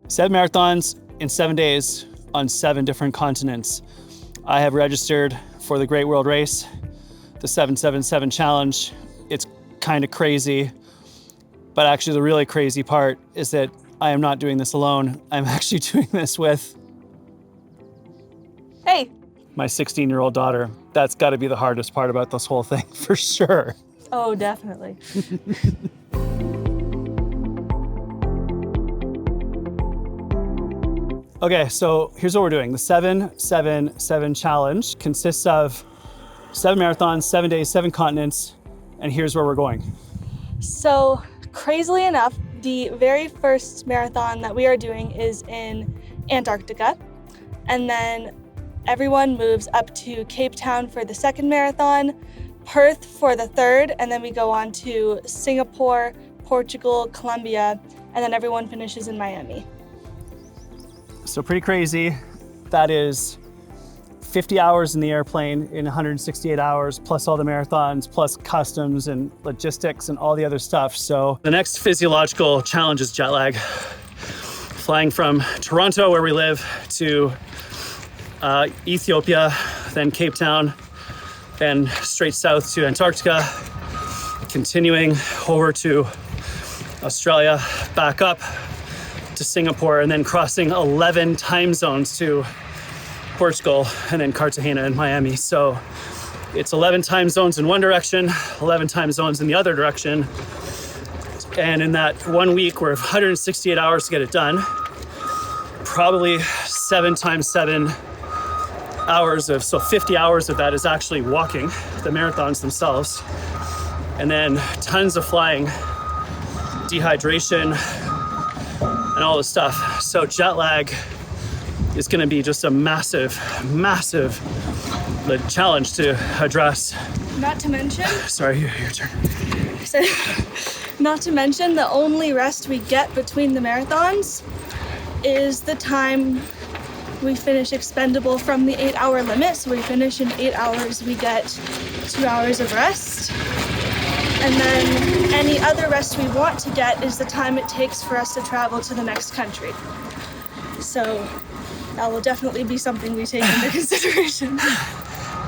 7 marathons in 7 days on 7 different continents. I have registered for the Great World Race, the 777 Challenge. It's kind of crazy, but actually the really crazy part is that I am not doing this alone. I'm actually doing this with my 16-year-old daughter. That's got to be the hardest part about this whole thing, for sure. Oh, definitely. Okay, so here's what we're doing. The 777 Challenge consists of 7 marathons, 7 days, 7 continents, and here's where we're going. So, crazily enough, the very first marathon that we are doing is in Antarctica, and then everyone moves up to Cape Town for the second marathon, Perth for the third, and then we go on to Singapore, Portugal, Colombia, and then everyone finishes in Miami. So pretty crazy. That is 50 hours in the airplane in 168 hours, plus all the marathons, plus customs and logistics and all the other stuff. So the next physiological challenge is jet lag. Flying from Toronto, where we live, to Ethiopia, then Cape Town, then straight south to Antarctica, continuing over to Australia, back up to Singapore, and then crossing 11 time zones to Portugal, and then Cartagena and Miami. So it's 11 time zones in one direction, 11 time zones in the other direction. And in that 1 week, we're 168 hours to get it done. Probably 7 times 7 hours of, so 50 hours of that is actually walking, the marathons themselves. And then tons of flying, dehydration, and all this stuff. So jet lag is gonna be just a massive, massive challenge to address. Not to mention, sorry, your turn. So, not to mention, the only rest we get between the marathons is the time we finish expendable from the 8-hour limit. So we finish in 8 hours, we get 2 hours of rest. And then any other rest we want to get is the time it takes for us to travel to the next country. So that will definitely be something we take into consideration.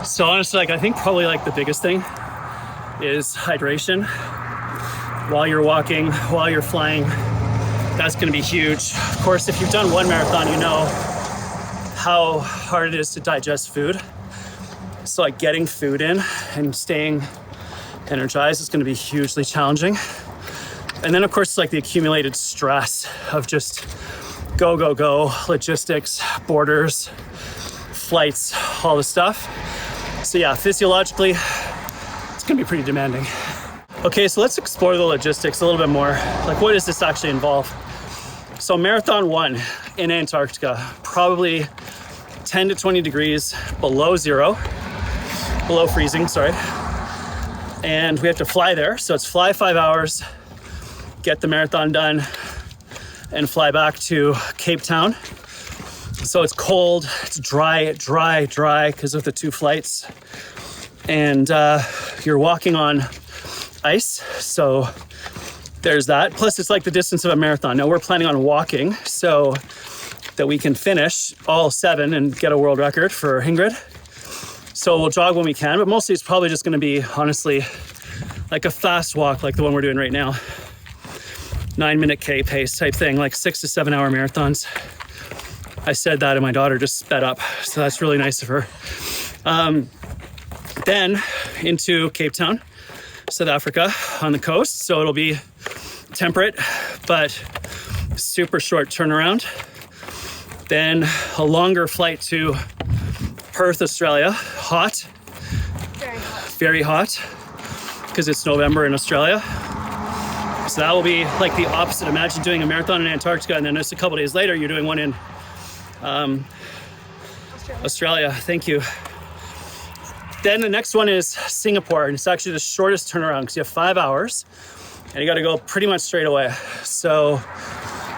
So honestly, I think probably the biggest thing is hydration. While you're walking, while you're flying, that's gonna be huge. Of course, if you've done one marathon, you know how hard it is to digest food. So getting food in and staying energized is gonna be hugely challenging. And then of course, the accumulated stress of just go, go, go, logistics, borders, flights, all this stuff. So yeah, physiologically, it's gonna be pretty demanding. Okay, so let's explore the logistics a little bit more. What does this actually involve? So marathon 1 in Antarctica, probably 10 to 20 degrees below freezing, sorry. And we have to fly there. So it's fly 5 hours, get the marathon done, and fly back to Cape Town. So it's cold, it's dry because of the 2 flights. And you're walking on ice, so there's that. Plus it's the distance of a marathon. Now we're planning on walking so that we can finish all 7 and get a world record for Ingrid. So we'll jog when we can, but mostly it's probably just gonna be, honestly, a fast walk like the one we're doing right now. 9-minute K pace type thing, 6 to 7 hour marathons. I said that and my daughter just sped up, so that's really nice of her. Then into Cape Town, South Africa on the coast. So it'll be temperate, but super short turnaround. Then a longer flight to Perth, Australia. Hot. Very hot, because it's November in Australia. So that will be the opposite. Imagine doing a marathon in Antarctica and then just a couple days later, you're doing one in Australia. Thank you. Then the next one is Singapore, and it's actually the shortest turnaround because you have 5 hours and you got to go pretty much straight away. So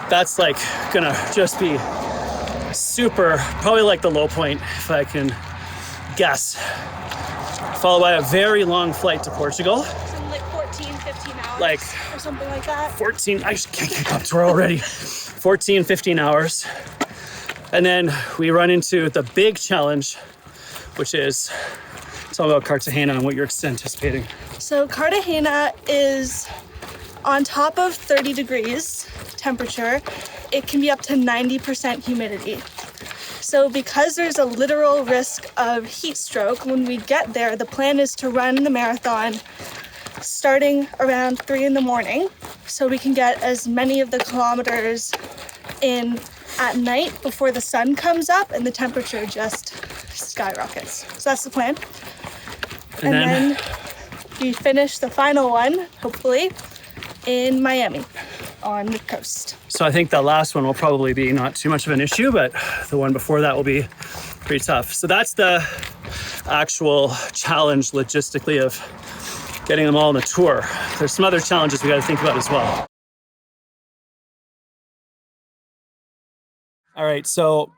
that's gonna just be super, probably the low point if I can guess. Followed by a very long flight to Portugal. Something 14, 15 hours or something like that. 14, I just can't keep up to her already. 14, 15 hours. And then we run into the big challenge, which is, tell me about Cartagena and what you're anticipating. So Cartagena is on top of 30 degrees temperature. It can be up to 90% humidity. So because there's a literal risk of heat stroke, when we get there, the plan is to run the marathon starting around 3 in the morning, so we can get as many of the kilometers in at night before the sun comes up and the temperature just skyrockets. So that's the plan. And then we finish the final one, hopefully, in Miami on the coast. So I think the last one will probably be not too much of an issue, but the one before that will be pretty tough. So that's the actual challenge logistically of getting them all on the tour. There's some other challenges we got to think about as well. All right, so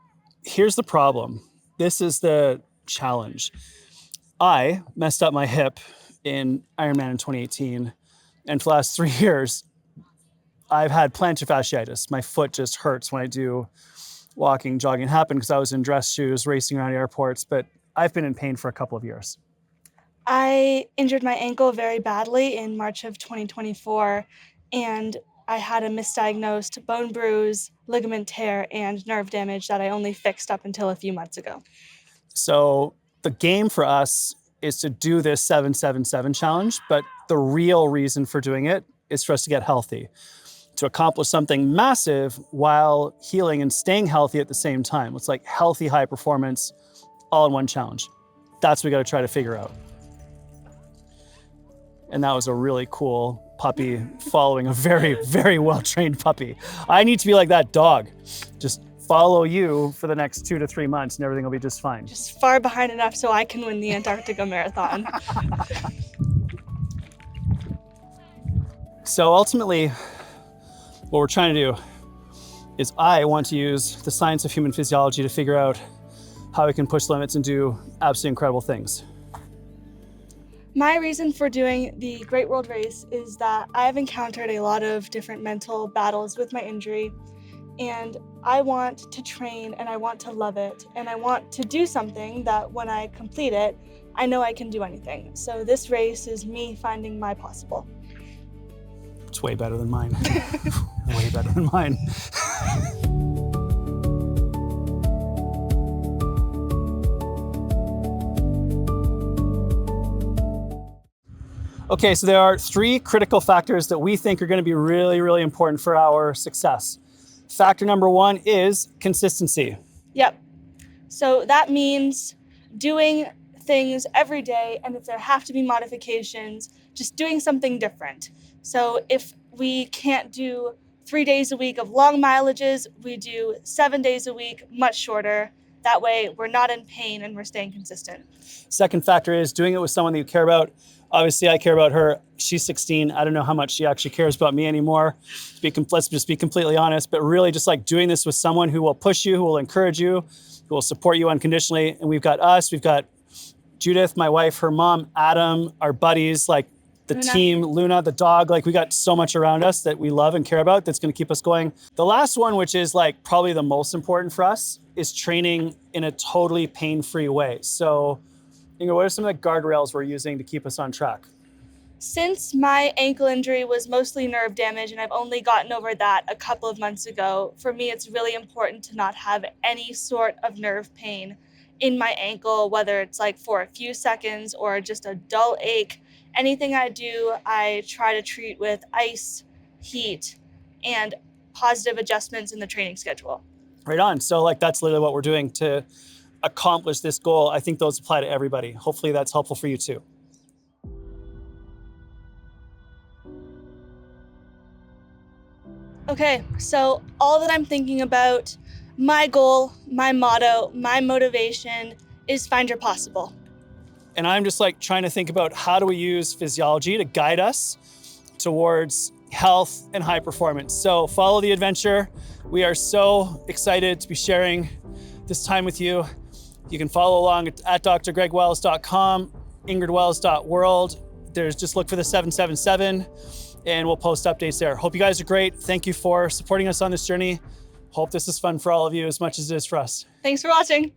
here's the problem. This is the challenge. I messed up my hip in Ironman in 2018, and for the last 3 years, I've had plantar fasciitis. My foot just hurts when I do walking, jogging. It happened because I was in dress shoes racing around airports, but I've been in pain for a couple of years. I injured my ankle very badly in March of 2024, and I had a misdiagnosed bone bruise, ligament tear, and nerve damage that I only fixed up until a few months ago. So the game for us is to do this 777 challenge, but the real reason for doing it is for us to get healthy, to accomplish something massive while healing and staying healthy at the same time. It's like healthy, high performance, all in one challenge. That's what we got to try to figure out. And that was a really cool puppy following a very, very well-trained puppy. I need to be like that dog. Just follow you for the next 2 to 3 months and everything will be just fine. Just far behind enough so I can win the Antarctica Marathon. So ultimately, what we're trying to do is I want to use the science of human physiology to figure out how we can push limits and do absolutely incredible things. My reason for doing the Great World Race is that I've encountered a lot of different mental battles with my injury, and I want to train and I want to love it, and I want to do something that when I complete it, I know I can do anything. So this race is me finding my possible. It's way better than mine. Way better than mine. Okay, so there are 3 critical factors that we think are going to be really, really important for our success. Factor number 1 is consistency. Yep. So that means doing things every day, and if there have to be modifications, just doing something different. So if we can't do 3 days a week of long mileages, we do 7 days a week, much shorter. That way we're not in pain and we're staying consistent. Second factor is doing it with someone that you care about. Obviously, I care about her. She's 16. I don't know how much she actually cares about me anymore. Let's just be completely honest, but really just like doing this with someone who will push you, who will encourage you, who will support you unconditionally. And we've got us, we've got Judith, my wife, her mom, Adam, our buddies, like the team, Luna, the dog. Like we got so much around us that we love and care about that's going to keep us going. The last one, which is like probably the most important for us, is training in a totally pain-free way. So Ingrid, what are some of the guardrails we're using to keep us on track? Since my ankle injury was mostly nerve damage and I've only gotten over that a couple of months ago, for me it's really important to not have any sort of nerve pain in my ankle, whether it's like for a few seconds or just a dull ache. Anything I do, I try to treat with ice, heat, and positive adjustments in the training schedule. Right on. So like that's literally what we're doing to accomplish this goal. I think those apply to everybody. Hopefully that's helpful for you too. Okay, so all that I'm thinking about, my goal, my motto, my motivation is find your possible. And I'm just like trying to think about how do we use physiology to guide us towards health and high performance. So follow the adventure. We are so excited to be sharing this time with you. You can follow along at drgregwells.com, ingridwells.world. Just look for the 777. and we'll post updates there. Hope you guys are great. Thank you for supporting us on this journey. Hope this is fun for all of you as much as it is for us. Thanks for watching.